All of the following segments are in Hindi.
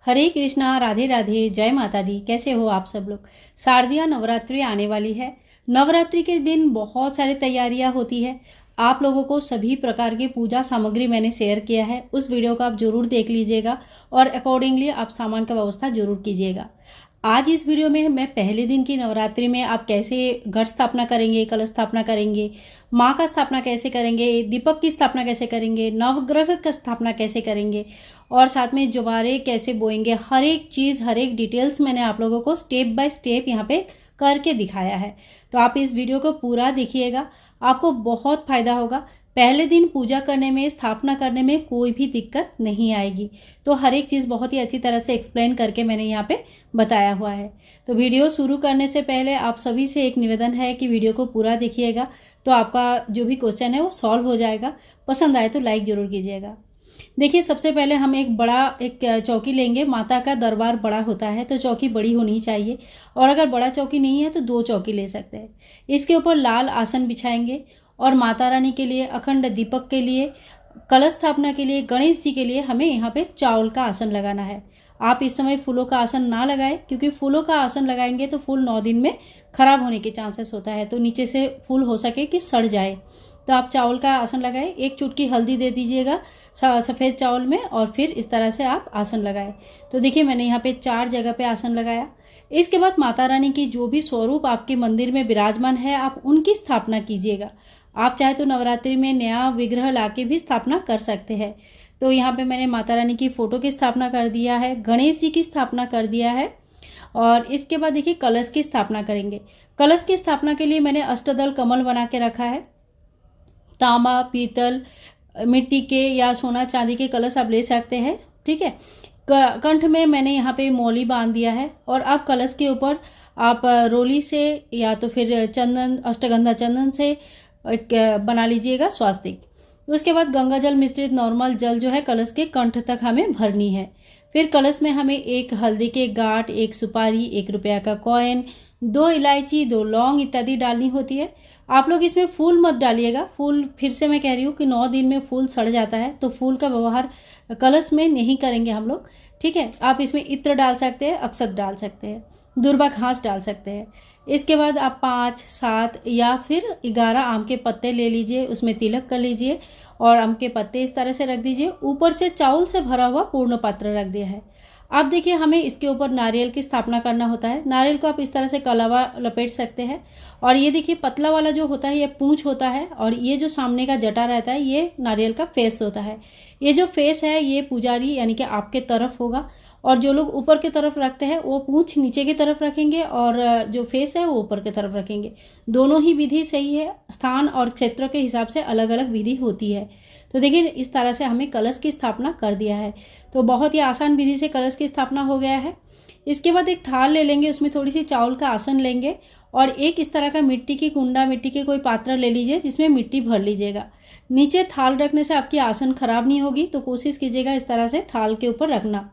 हरे कृष्णा, राधे राधे, जय माता दी। कैसे हो आप सब लोग। शारदीय नवरात्रि आने वाली है। नवरात्रि के दिन बहुत सारी तैयारियां होती है। आप लोगों को सभी प्रकार की पूजा सामग्री मैंने शेयर किया है, उस वीडियो को आप जरूर देख लीजिएगा और अकॉर्डिंगली आप सामान का व्यवस्था जरूर कीजिएगा। आज इस वीडियो में मैं पहले दिन की नवरात्रि में आप कैसे घट स्थापना करेंगे, कलश स्थापना करेंगे, माँ का स्थापना कैसे करेंगे, दीपक की स्थापना कैसे करेंगे, नवग्रह का स्थापना कैसे करेंगे और साथ में जवारे कैसे बोएंगे, हर एक चीज़, हर एक डिटेल्स मैंने आप लोगों को स्टेप बाय स्टेप यहाँ पे करके दिखाया है। तो आप इस वीडियो को पूरा देखिएगा, आपको बहुत फायदा होगा। पहले दिन पूजा करने में, स्थापना करने में कोई भी दिक्कत नहीं आएगी। तो हर एक चीज़ बहुत ही अच्छी तरह से एक्सप्लेन करके मैंने यहाँ पे बताया हुआ है। तो वीडियो शुरू करने से पहले आप सभी से एक निवेदन है कि वीडियो को पूरा देखिएगा, तो आपका जो भी क्वेश्चन है वो सॉल्व हो जाएगा। पसंद आए तो लाइक ज़रूर कीजिएगा। देखिए, सबसे पहले हम एक चौकी लेंगे। माता का दरबार बड़ा होता है तो चौकी बड़ी होनी चाहिए, और अगर बड़ा चौकी नहीं है तो 2 चौकी ले सकते हैं। इसके ऊपर लाल आसन बिछाएंगे और माता रानी के लिए, अखंड दीपक के लिए, कलश स्थापना के लिए, गणेश जी के लिए हमें यहाँ पे चावल का आसन लगाना है। आप इस समय फूलों का आसन ना लगाएं, क्योंकि फूलों का आसन लगाएंगे तो फूल 9 दिन में खराब होने के चांसेस होता है, तो नीचे से फूल हो सके कि सड़ जाए। तो आप चावल का आसन लगाएं। 1 चुटकी हल्दी दे दीजिएगा सफ़ेद चावल में, और फिर इस तरह से आप आसन लगाएं। तो देखिए, मैंने यहाँ पे 4 जगह पे आसन लगाया। इसके बाद माता रानी की जो भी स्वरूप आपके मंदिर में विराजमान है, आप उनकी स्थापना कीजिएगा। आप चाहे तो नवरात्रि में नया विग्रह लाके भी स्थापना कर सकते हैं। तो यहाँ पे मैंने माता रानी की फोटो की स्थापना कर दिया है, गणेश जी की स्थापना कर दिया है, और इसके बाद देखिए कलश की स्थापना करेंगे। कलश की स्थापना के लिए मैंने अष्टदल कमल बना के रखा है। तांबा, पीतल, मिट्टी के या सोना चांदी के कलश आप ले सकते हैं, ठीक है। कंठ में मैंने यहाँ पे मौली बांध दिया है, और अब कलश के ऊपर आप रोली से या तो फिर चंदन, अष्टगंधा चंदन से बना लीजिएगा स्वास्तिक। उसके बाद गंगा जल मिश्रित नॉर्मल जल जो है कलश के कंठ तक हमें भरनी है। फिर कलश में हमें 1 हल्दी के गांठ, 1 सुपारी, 1 रुपया का कॉइन, 2 इलायची, 2 लौंग इत्यादि डालनी होती है। आप लोग इसमें फूल मत डालिएगा। फूल, फिर से मैं कह रही हूँ कि 9 दिन में फूल सड़ जाता है, तो फूल का व्यवहार कलश में नहीं करेंगे हम लोग, ठीक है। आप इसमें इत्र डाल सकते हैं, अक्षत डाल सकते हैं, दुर्वा घास डाल सकते हैं। इसके बाद आप 5, 7 या फिर 11 आम के पत्ते ले लीजिए, उसमें तिलक कर लीजिए और आम के पत्ते इस तरह से रख दीजिए। ऊपर से चावल से भरा हुआ पूर्ण पात्र रख दिया है। अब देखिए, हमें इसके ऊपर नारियल की स्थापना करना होता है। नारियल को आप इस तरह से कलावा लपेट सकते हैं, और ये देखिए पतला वाला जो होता है ये पूंछ होता है, और ये जो सामने का जटा रहता है ये नारियल का फेस होता है। ये जो फेस है ये पुजारी यानी कि आपके तरफ होगा, और जो लोग ऊपर की तरफ रखते हैं वो पूंछ नीचे की तरफ रखेंगे, और जो फेस है वो ऊपर की तरफ रखेंगे। दोनों ही विधि सही है। स्थान और क्षेत्र के हिसाब से अलग अलग विधि होती है। तो देखिए, इस तरह से हमें कलश की स्थापना कर दिया है। तो बहुत ही आसान विधि से कलश की स्थापना हो गया है। इसके बाद एक थाल ले लेंगे, उसमें थोड़ी सी चावल का आसन लेंगे, और एक इस तरह का मिट्टी की कुंडा, मिट्टी के कोई पात्र ले लीजिए जिसमें मिट्टी भर लीजिएगा। नीचे थाल रखने से आपकी आसन खराब नहीं होगी, तो कोशिश कीजिएगा इस तरह से थाल के ऊपर रखना।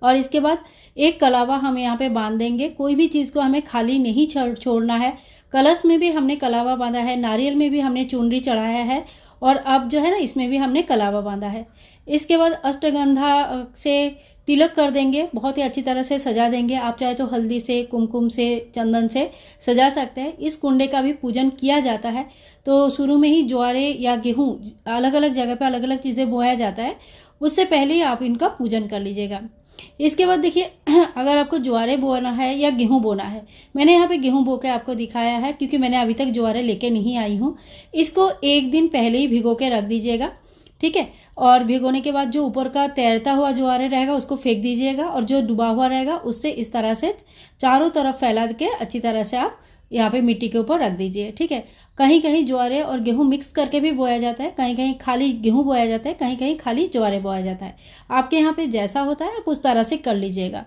और इसके बाद एक कलावा हम यहाँ पे बांध देंगे। कोई भी चीज़ को हमें खाली नहीं छोड़ना है। कलश में भी हमने कलावा बांधा है, नारियल में भी हमने चुनरी चढ़ाया है, और अब जो है ना इसमें भी हमने कलावा बांधा है। इसके बाद अष्टगंधा से तिलक कर देंगे, बहुत ही अच्छी तरह से सजा देंगे। आप चाहे तो हल्दी से, कुमकुम से, चंदन से सजा सकते हैं। इस कुंडे का भी पूजन किया जाता है। तो शुरू में ही ज्वारे या गेहूँ, अलग अलग जगह पे अलग अलग चीज़ें बोया जाता है, उससे पहले ही आप इनका पूजन कर लीजिएगा। इसके बाद देखिए, अगर आपको ज्वारे बोना है या गेहूं बोना है, मैंने यहाँ पे गेहूं बो के आपको दिखाया है, क्योंकि मैंने अभी तक ज्वारे लेके नहीं आई हूँ। इसको 1 दिन पहले ही भिगो के रख दीजिएगा, ठीक है। और भिगोने के बाद जो ऊपर का तैरता हुआ ज्वारे रहेगा उसको फेंक दीजिएगा, और जो डूबा हुआ रहेगा उससे इस तरह से चारों तरफ फैला के अच्छी तरह से आप यहाँ पे मिट्टी के ऊपर रख दीजिए, ठीक है। कहीं कहीं ज्वारे और गेहूं मिक्स करके भी बोया जाता है, कहीं कहीं खाली गेहूं बोया जाता है, कहीं कहीं खाली ज्वारे बोया जाता है। आपके यहाँ पे जैसा होता है आप उस तरह से कर लीजिएगा।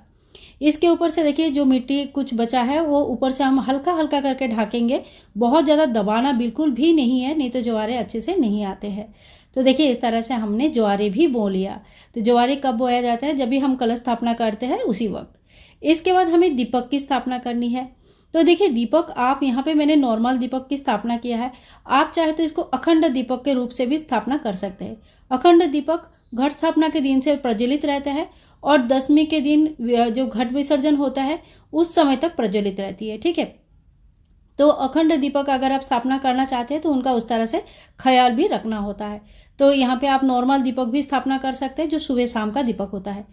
इसके ऊपर से देखिए, जो मिट्टी कुछ बचा है वो ऊपर से हम हल्का हल्का करके ढाकेंगे। बहुत ज़्यादा दबाना बिल्कुल भी नहीं है, नहीं तो ज्वारे अच्छे से नहीं आते हैं। तो देखिए, इस तरह से हमने ज्वारे भी बो लिया। तो ज्वारे कब बोया जाता है? जब भी हम कलश स्थापना करते हैं उसी वक्त। इसके बाद हमें दीपक की स्थापना करनी है। तो देखिए, दीपक आप यहाँ पे मैंने नॉर्मल दीपक की स्थापना किया है। आप चाहे तो इसको अखंड दीपक के रूप से भी स्थापना कर सकते हैं। अखंड दीपक घट स्थापना के दिन से प्रज्वलित रहता है और 10वीं के दिन जो घट विसर्जन होता है उस समय तक प्रज्वलित रहती है। ठीक है, तो अखंड दीपक अगर आप स्थापना करना चाहते हैं तो उनका उस तरह से ख्याल भी रखना होता है। तो यहाँ पे आप नॉर्मल दीपक भी स्थापना कर सकते हैं जो सुबह शाम का दीपक होता है।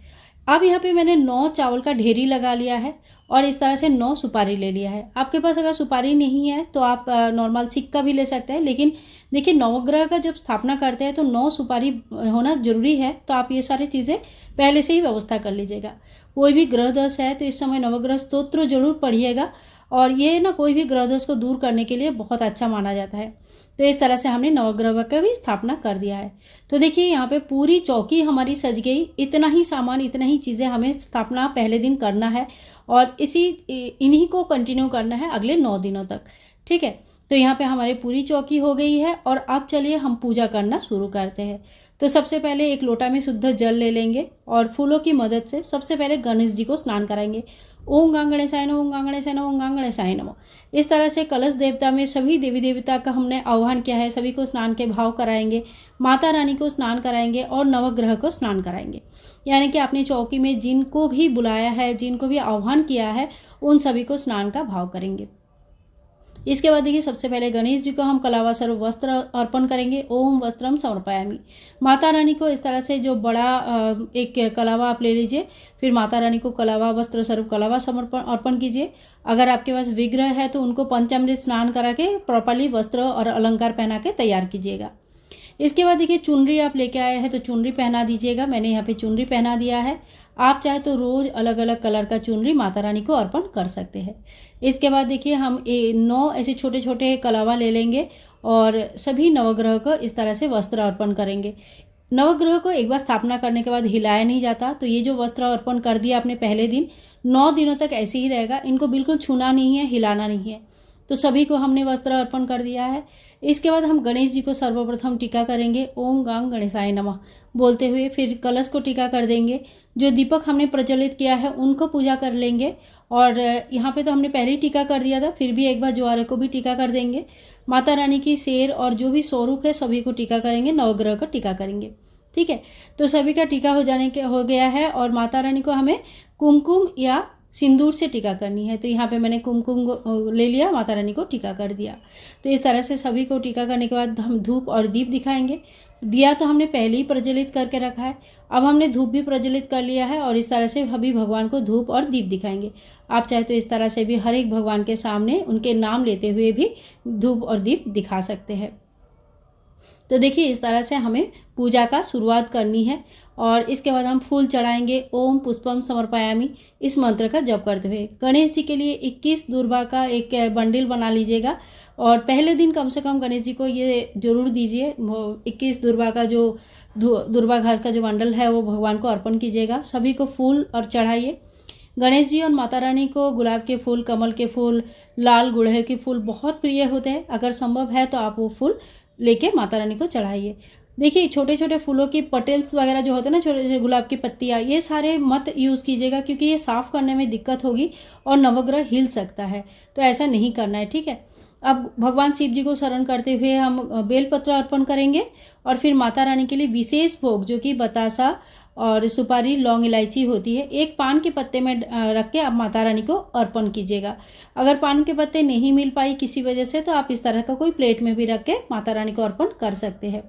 अब यहाँ पे मैंने 9 चावल का ढेरी लगा लिया है और इस तरह से 9 सुपारी ले लिया है। आपके पास अगर सुपारी नहीं है तो आप नॉर्मल सिक्का भी ले सकते हैं, लेकिन देखिए नवग्रह का जब स्थापना करते हैं तो 9 सुपारी होना जरूरी है। तो आप ये सारी चीज़ें पहले से ही व्यवस्था कर लीजिएगा। कोई भी ग्रह दोष है तो इस समय नवग्रह स्तोत्र जरूर पढ़िएगा और ये ना कोई भी ग्रह दोष को दूर करने के लिए बहुत अच्छा माना जाता है। तो इस तरह से हमने नवग्रह का भी स्थापना कर दिया है। तो देखिए यहाँ पे पूरी चौकी हमारी सज गई। इतना ही सामान, इतना ही चीज़ें हमें स्थापना पहले दिन करना है और इन्हीं को कंटिन्यू करना है अगले 9 दिनों तक। ठीक है, तो यहाँ पे हमारी पूरी चौकी हो गई है और अब चलिए हम पूजा करना शुरू करते हैं। तो सबसे पहले एक लोटा में शुद्ध जल ले लेंगे और फूलों की मदद से सबसे पहले गणेश जी को स्नान कराएंगे। ओम गं गणेशाय नमः, ओम गं गणेशाय नमः, ओम गं गणेशाय नमः। इस तरह से कलश देवता में सभी देवी देवता का हमने आह्वान किया है। सभी को स्नान के भाव कराएंगे, माता रानी को स्नान कराएंगे और नवग्रह को स्नान कराएंगे। यानी कि अपनी चौकी में जिनको भी बुलाया है, जिनको भी आह्वान किया है, उन सभी को स्नान का भाव करेंगे। इसके बाद देखिए सबसे पहले गणेश जी को हम कलावा स्वरूप वस्त्र अर्पण करेंगे। ओम वस्त्रम समर्पयामि। माता रानी को इस तरह से जो बड़ा एक कलावा आप ले लीजिए, फिर माता रानी को कलावा वस्त्र स्वरूप कलावा समर्पण अर्पण कीजिए। अगर आपके पास विग्रह है तो उनको पंचामृत स्नान करा के प्रॉपरली वस्त्र और अलंकार पहना के तैयार कीजिएगा। इसके बाद देखिए चुनरी आप लेके आए हैं तो चुनरी पहना दीजिएगा। मैंने यहाँ पे चुनरी पहना दिया है। आप चाहे तो रोज अलग अलग कलर का चुनरी माता रानी को अर्पण कर सकते हैं। इसके बाद देखिए हम 9 ऐसे छोटे छोटे कलावा ले लेंगे और सभी नवग्रह को इस तरह से वस्त्र अर्पण करेंगे। नवग्रह को एक बार स्थापना करने के बाद हिलाया नहीं जाता, तो ये जो वस्त्र अर्पण कर दिया आपने पहले दिन, 9 दिनों तक ऐसे ही रहेगा। इनको बिल्कुल छूना नहीं है, हिलाना नहीं है। तो सभी को हमने वस्त्र अर्पण कर दिया है। इसके बाद हम गणेश जी को सर्वप्रथम टीका करेंगे। ओम गं गणेशाय नमः बोलते हुए फिर कलश को टीका कर देंगे। जो दीपक हमने प्रज्वलित किया है उनको पूजा कर लेंगे और यहाँ पे तो हमने पहले ही टीका कर दिया था, फिर भी एक बार ज्वारे को भी टीका कर देंगे। माता रानी की शेर और जो भी स्वरूप है सभी को टीका करेंगे, नवग्रह का टीका करेंगे। ठीक है, तो सभी का टीका हो गया है और माता रानी को हमें कुमकुम या सिंदूर से टीका करनी है। तो यहाँ पे मैंने कुमकुम ले लिया, माता रानी को टीका कर दिया। तो इस तरह से सभी को टीका करने के बाद हम धूप और दीप दिखाएंगे। दिया तो हमने पहले ही प्रज्वलित करके रखा है, अब हमने धूप भी प्रज्वलित कर लिया है और इस तरह से अभी भगवान को धूप और दीप दिखाएंगे। आप चाहे तो इस तरह से भी हर एक भगवान के सामने उनके नाम लेते हुए भी धूप और दीप दिखा सकते हैं। तो देखिए इस तरह से हमें पूजा का शुरुआत करनी है और इसके बाद हम फूल चढ़ाएंगे। ओम पुष्पम समर्पयामि इस मंत्र का जप करते हुए। गणेश जी के लिए 21 दुर्वा का एक बंडल बना लीजिएगा और पहले दिन कम से कम गणेश जी को ये जरूर दीजिए। 21 दुर्वा का जो दुर्वा घास का जो बंडल है वो भगवान को अर्पण कीजिएगा। सभी को फूल और चढ़ाइए। गणेश जी और माता रानी को गुलाब के फूल, कमल के फूल, लाल गुड़हल के फूल बहुत प्रिय होते हैं। अगर संभव है तो आप वो फूल लेके माता रानी को चढ़ाइए। देखिए छोटे छोटे फूलों की पटेल्स वगैरह जो होते हैं ना, छोटे छोटे गुलाब की पत्तियां, ये सारे मत यूज़ कीजिएगा क्योंकि ये साफ़ करने में दिक्कत होगी और नवग्रह हिल सकता है, तो ऐसा नहीं करना है। ठीक है, अब भगवान शिव जी को शरण करते हुए हम बेलपत्र अर्पण करेंगे और फिर माता रानी के लिए विशेष भोग जो कि बतासा और सुपारी, लौंग, इलायची होती है, एक पान के पत्ते में रख के आप माता रानी को अर्पण कीजिएगा। अगर पान के पत्ते नहीं मिल पाई किसी वजह से तो आप इस तरह का कोई प्लेट में भी रख के माता रानी को अर्पण कर सकते हैं।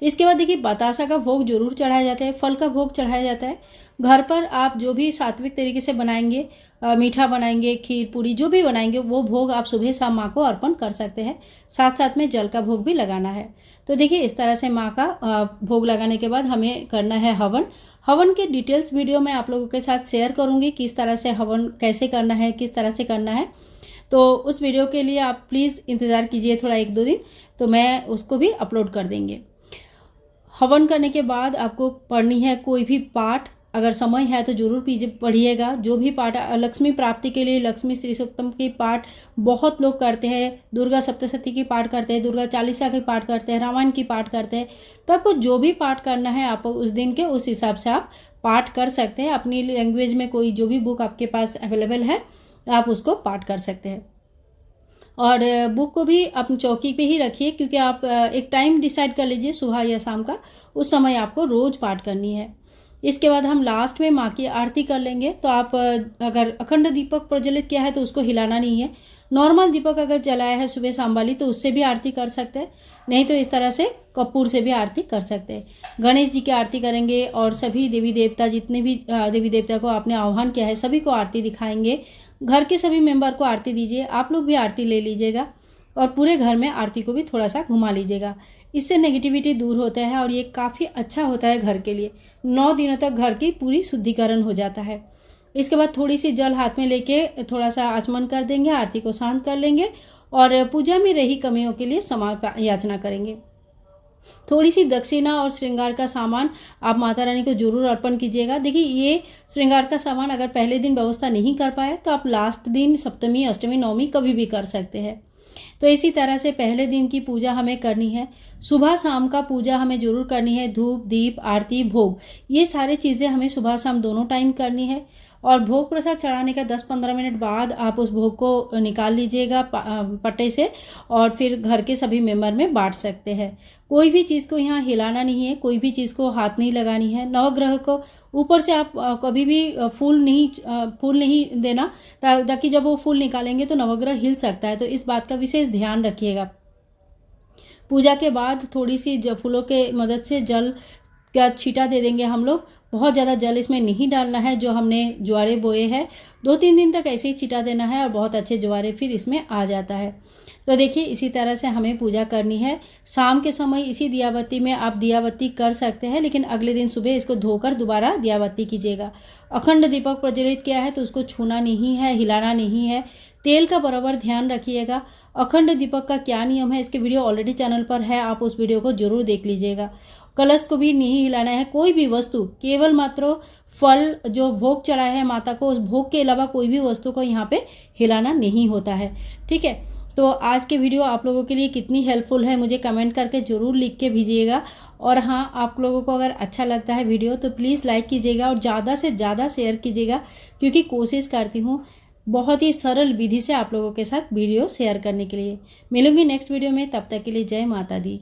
इसके बाद देखिए बतासा का भोग जरूर चढ़ाया जाता है, फल का भोग चढ़ाया जाता है। घर पर आप जो भी सात्विक तरीके से बनाएंगे, मीठा बनाएंगे, खीर पूरी जो भी बनाएंगे, वो भोग आप सुबह शाम माँ को अर्पण कर सकते हैं। साथ साथ में जल का भोग भी लगाना है। तो देखिए इस तरह से माँ का भोग लगाने के बाद हमें करना है हवन। हवन के डिटेल्स वीडियो मैं आप लोगों के साथ शेयर करूँगी, किस तरह से हवन कैसे करना है, किस तरह से करना है। तो उस वीडियो के लिए आप प्लीज़ इंतज़ार कीजिए थोड़ा 1-2 दिन, तो मैं उसको भी अपलोड कर देंगे। हवन करने के बाद आपको पढ़नी है कोई भी पाठ, अगर समय है तो जरूर पढ़िएगा। जो भी पाठ लक्ष्मी प्राप्ति के लिए लक्ष्मी श्री सप्तम की पाठ बहुत लोग करते हैं, दुर्गा सप्तशती की पाठ करते हैं, दुर्गा चालीसा की पाठ करते हैं, रामायण की पाठ करते हैं। तो आपको जो भी पाठ करना है आप उस दिन के उस हिसाब से आप पाठ कर सकते हैं। अपनी लैंग्वेज में कोई जो भी बुक आपके पास अवेलेबल है आप उसको पाठ कर सकते हैं। और बुक को भी अपनी चौकी पे ही रखिए, क्योंकि आप एक टाइम डिसाइड कर लीजिए सुबह या शाम का, उस समय आपको रोज़ पाठ करनी है। इसके बाद हम लास्ट में माँ की आरती कर लेंगे। तो आप अगर अखंड दीपक प्रज्वलित किया है तो उसको हिलाना नहीं है। नॉर्मल दीपक अगर जलाया है सुबह शाम वाली तो उससे भी आरती कर सकते हैं, नहीं तो इस तरह से कपूर से भी आरती कर सकते हैं। गणेश जी की आरती करेंगे और सभी देवी देवता, जितने भी देवी देवता को आपने आह्वान किया है सभी को आरती दिखाएंगे। घर के सभी मेंबर को आरती दीजिए, आप लोग भी आरती ले लीजिएगा और पूरे घर में आरती को भी थोड़ा सा घुमा लीजिएगा। इससे नेगेटिविटी दूर होता है और ये काफ़ी अच्छा होता है घर के लिए। 9 दिनों तक घर की पूरी शुद्धिकरण हो जाता है। इसके बाद थोड़ी सी जल हाथ में लेके थोड़ा सा आचमन कर देंगे, आरती को शांत कर लेंगे और पूजा में रही कमियों के लिए क्षमा याचना करेंगे। थोड़ी सी दक्षिणा और श्रृंगार का सामान आप माता रानी को जरूर अर्पण कीजिएगा। देखिए, ये श्रृंगार का सामान अगर पहले दिन व्यवस्था नहीं कर पाए तो आप लास्ट दिन सप्तमी, अष्टमी, नवमी कभी भी कर सकते हैं। तो इसी तरह से पहले दिन की पूजा हमें करनी है। सुबह शाम का पूजा हमें जरूर करनी है। धूप, दीप, आरती, भोग, ये सारी चीज़ें हमें सुबह शाम दोनों टाइम करनी है। और भोग प्रसाद चढ़ाने का 10-15 मिनट बाद आप उस भोग को निकाल लीजिएगा पट्टे से और फिर घर के सभी मेंबर में बांट सकते हैं। कोई भी चीज़ को यहाँ हिलाना नहीं है, कोई भी चीज़ को हाथ नहीं लगानी है। नवग्रह को ऊपर से आप कभी भी फूल नहीं देना, ताकि जब वो फूल निकालेंगे तो नवग्रह हिल सकता है, तो इस बात का विशेष ध्यान रखिएगा। पूजा के बाद थोड़ी सी फूलों के मदद से जल का छींटा दे देंगे हम लोग। बहुत ज़्यादा जल इसमें नहीं डालना है। जो हमने ज्वारे बोए हैं 2-3 दिन तक ऐसे ही छींटा देना है और बहुत अच्छे ज्वारे फिर इसमें आ जाता है। तो देखिए, इसी तरह से हमें पूजा करनी है। शाम के समय इसी दियाबत्ती में आप दियाबत्ती कर सकते हैं, लेकिन अगले दिन सुबह इसको धोकर दोबारा दियाबत्ती कीजिएगा। अखंड दीपक प्रज्वलित किया है तो उसको छूना नहीं है, हिलाना नहीं है। तेल का बराबर ध्यान रखिएगा। अखंड दीपक का क्या नियम है, इसके वीडियो ऑलरेडी चैनल पर है, आप उस वीडियो को जरूर देख लीजिएगा। कलश को भी नहीं हिलाना है। कोई भी वस्तु, केवल मात्र फल जो भोग चढ़ाया है माता को, उस भोग के अलावा कोई भी वस्तु को यहाँ पे हिलाना नहीं होता है। ठीक है, तो आज के वीडियो आप लोगों के लिए कितनी हेल्पफुल है मुझे कमेंट करके ज़रूर लिख के भेजिएगा। और हाँ, आप लोगों को अगर अच्छा लगता है वीडियो तो प्लीज़ लाइक कीजिएगा और ज़्यादा से ज़्यादा शेयर कीजिएगा, क्योंकि कोशिश करती हूँ बहुत ही सरल विधि से आप लोगों के साथ वीडियो शेयर करने के लिए। मिलूंगी नेक्स्ट वीडियो में, तब तक के लिए जय माता दी।